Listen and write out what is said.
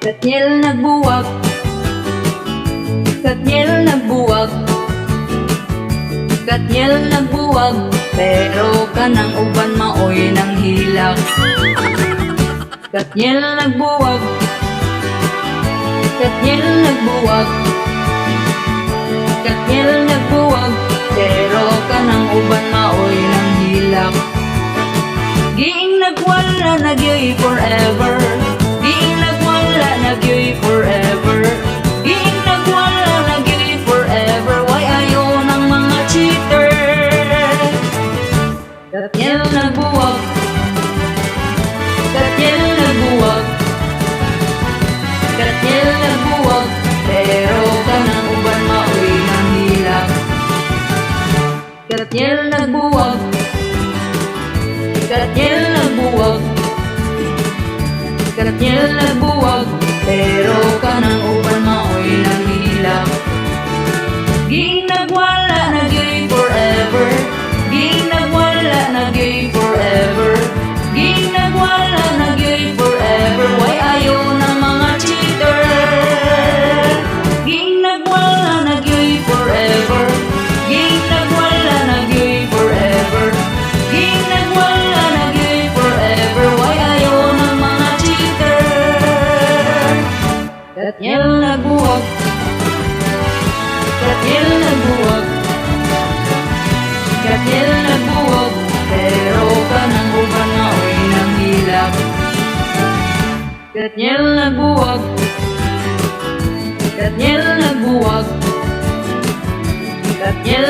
Kathniel nagbuwag, Kathniel nagbuwag, Kathniel nagbuwag, pero kanang uban maoy nang hilak. Kathniel nagbuwag, Kathniel nagbuwag, Kathniel nagbuwag, pero kanang uban maoy nang hilak. Giing nagwala nagyoy forever, giing nagwala nagyoy forever, giing nagwala nagyoy forever. Why ayaw ng mga cheater? Kathniel nagbuwag, Kathniel nagbuwag, Kathniel nagbuwag, pero kanang uban maoy nang hilak. Kathniel nagbuwag, Kathniel nagbuwag, Kathniel nagbuwag, pero kanang uban maoy nang hilak. Giing nagwala nagyoy forever, giing nagwala nagyoy forever, giing nagwala nagyoy forever. Why ayaw ng mga cheater? Giing nagwala nagyoy forever, giing nagwala nagyoy forever, giing nagwala nagyoy forever. Why ayaw ng mga cheater? Kathniel nagbuwag, Kathniel nagbuwag, Kathniel nagbuwag, pero kanang uban maoy nang hilak. Kathniel nagbuwag, Kathniel nagbuwag, Kathniel